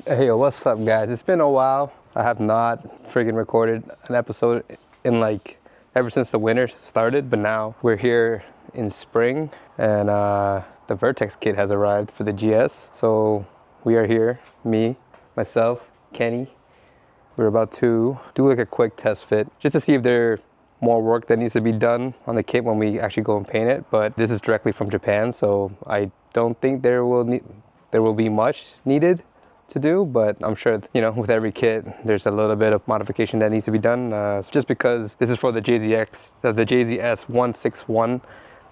Hey, what's up, guys? It's been a while. I have not friggin' recorded an episode in like ever since the winter started, but now we're here in spring and the Vertex kit has arrived for the GS. So we are here, me, myself, Kenny. We're about to do like a quick test fit just to see if there's more work that needs to be done on the kit when we actually go and paint it. But this is directly from Japan, so I don't think there will be much needed to do, but I'm sure, you know, with every kit there's a little bit of modification that needs to be done, just because this is for the JZS161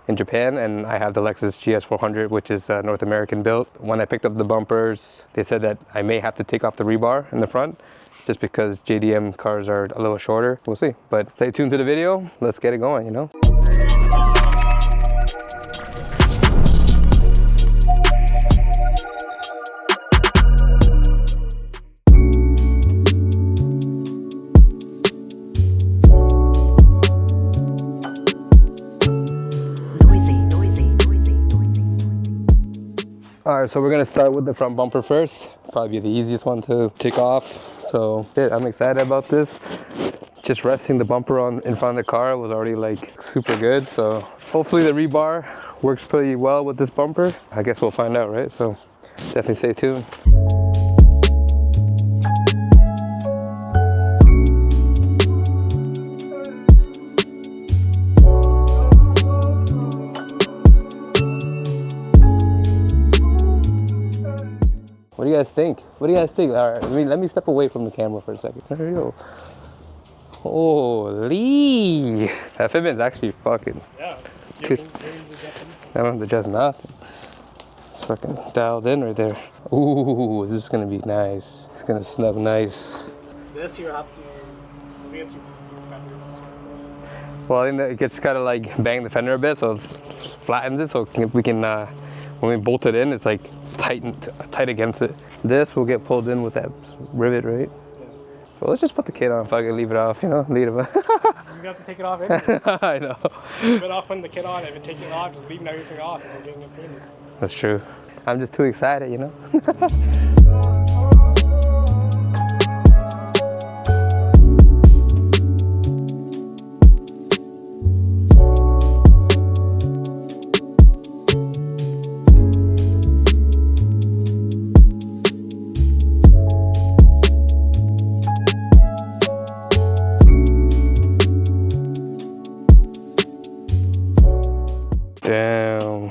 in Japan, and I have the Lexus GS400, which is North American built. When I picked up the bumpers, they said that I may have to take off the rebar in the front just because JDM cars are a little shorter. We'll see, but stay tuned to the video. Let's get it going, you know. All right, so we're gonna start with the front bumper first. Probably the easiest one to take off. So yeah, I'm excited about this. Just resting the bumper on in front of the car was already like super good. So hopefully the rebar works pretty well with this bumper. I guess we'll find out, right? So definitely stay tuned. What do you guys think? What do you guys think? All right, let me step away from the camera for a second. There you go. Holy! That fitment's actually fucking... Yeah. Dude, I don't have to adjust nothing. It's fucking dialed in right there. Ooh, this is gonna be nice. It's gonna snug nice. This you have to... Get your fender. Well, I think that it gets kind of like bang the fender a bit, so it flattens it, so we can when we bolt it in, it's like tight against it. This will get pulled in with that rivet, right? Yeah. Well, let's just put the kit on. If I can leave it off, you know, leave it. You have to take it off anyway. I know. Leave it off, putting the kit on. If you take it off, just leaving everything off and we're getting it painted. That's true. I'm just too excited, you know. Damn,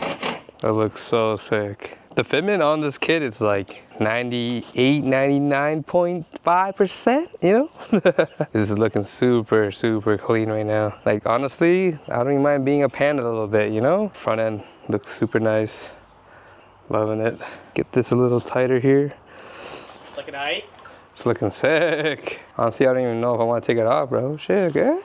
that looks so sick. The fitment on this kit is like 98, 99.5%, you know? This is looking super, super clean right now. Like, honestly, I don't even mind being a panda a little bit, you know? Front end looks super nice. Loving it. Get this a little tighter here. Like an eye? It's looking sick. Honestly, I don't even know if I want to take it off, bro. Shit, okay?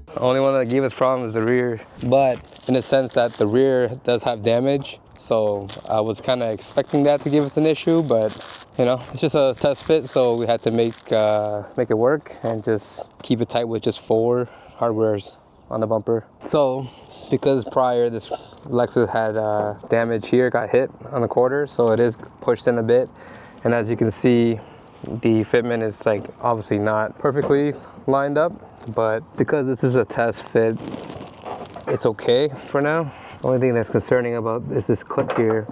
The only one that gave us problems is the rear, but in the sense that the rear does have damage, so I was kind of expecting that to give us an issue, but you know, it's just a test fit, so we had to make it work and just keep it tight with just 4 hardwares on the bumper. So because prior this Lexus had damage here, got hit on the quarter, so it is pushed in a bit, and as you can see, the fitment is like obviously not perfectly lined up, but because this is a test fit, it's okay for now. The only thing that's concerning about is this clip here,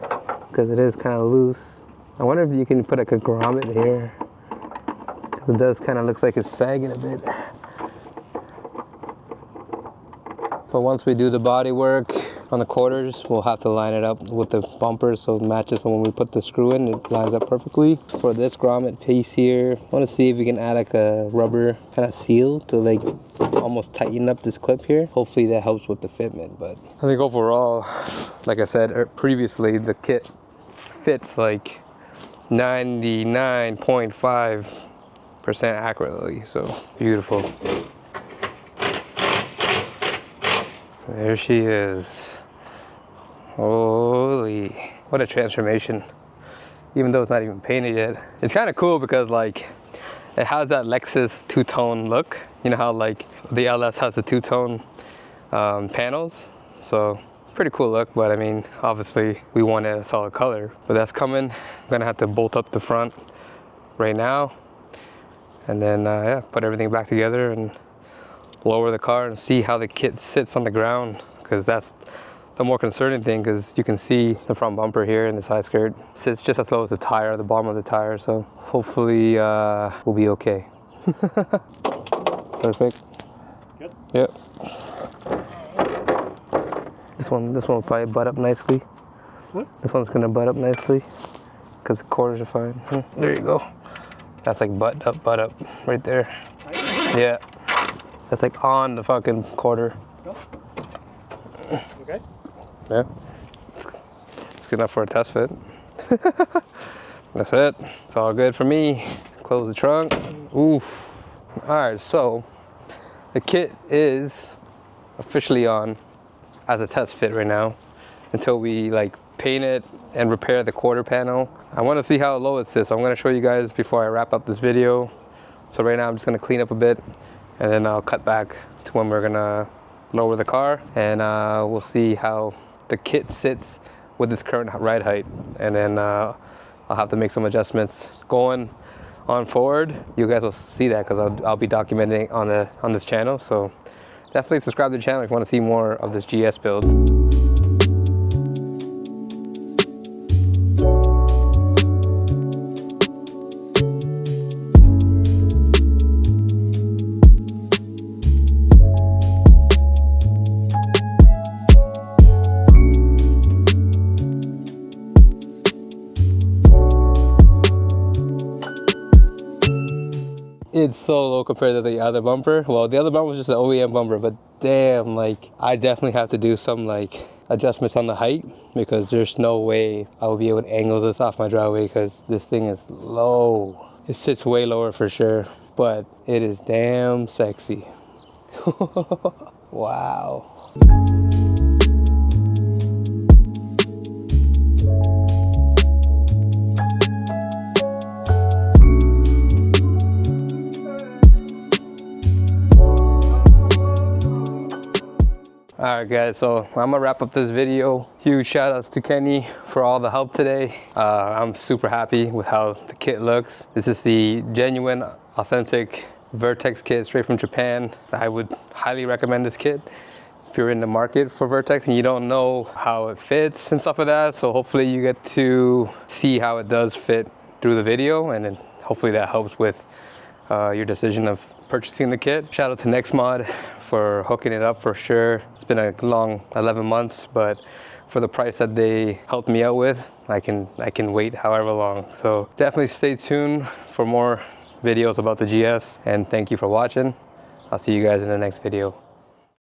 because it is kind of loose. I wonder if you can put like a grommet here, because it does kind of looks like it's sagging a bit. But once we do the body work on the quarters, we'll have to line it up with the bumper so it matches, and when we put the screw in, it lines up perfectly. For this grommet piece here, I want to see if we can add like a rubber kind of seal to like almost tighten up this clip here. Hopefully that helps with the fitment, but I think overall, like I said previously, the kit fits like 99.5% accurately, so beautiful. There she is. Holy, what a transformation. even though it's not even painted yet. It's kind of cool because like it has that Lexus two-tone look. You know how like the LS has the two-tone panels, so pretty cool look. But I mean, obviously we wanted a solid color, but that's coming. I'm gonna have to bolt up the front right now, and then yeah, put everything back together and lower the car and see how the kit sits on the ground, because that's the more concerning thing, because you can see the front bumper here and the side skirt sits just as low as the tire, the bottom of the tire. So hopefully we'll be okay. Perfect. Good. Yep. This one will probably butt up nicely. Hmm? This one's gonna butt up nicely because the quarters are fine. There you go. That's like butt up right there. Nice. Yeah. That's like on the fucking quarter. Go. Okay. Yeah. It's good enough for a test fit. That's it. It's all good for me. Close the trunk. Oof. All right, so the kit is officially on as a test fit right now until we like paint it and repair the quarter panel. I want to see how low it sits. So I'm going to show you guys before I wrap up this video. So right now I'm just going to clean up a bit, and then I'll cut back to when we're going to lower the car, and we'll see how the kit sits with its current ride height, and then I'll have to make some adjustments going on forward. You guys will see that because I'll be documenting on this channel. So definitely subscribe to the channel if you want to see more of this GS build. It's so low compared to the other bumper. Well, the other bumper was just an OEM bumper, but damn, like I definitely have to do some like adjustments on the height, because there's no way I will be able to angle this off my driveway because this thing is low. It sits way lower for sure, but it is damn sexy. Wow. Alright guys, so I'm gonna wrap up this video. Huge shout outs to Kenny for all the help today. I'm super happy with how the kit looks. This is the genuine, authentic Vertex kit straight from Japan. I would highly recommend this kit if you're in the market for Vertex and you don't know how it fits and stuff like that. So hopefully you get to see how it does fit through the video, and then hopefully that helps with your decision of purchasing the kit. Shout out to NextMod for hooking it up for sure. It's been a long 11 months, but for the price that they helped me out with, I can wait however long. So definitely stay tuned for more videos about the GS, and thank you for watching. I'll see you guys in the next video.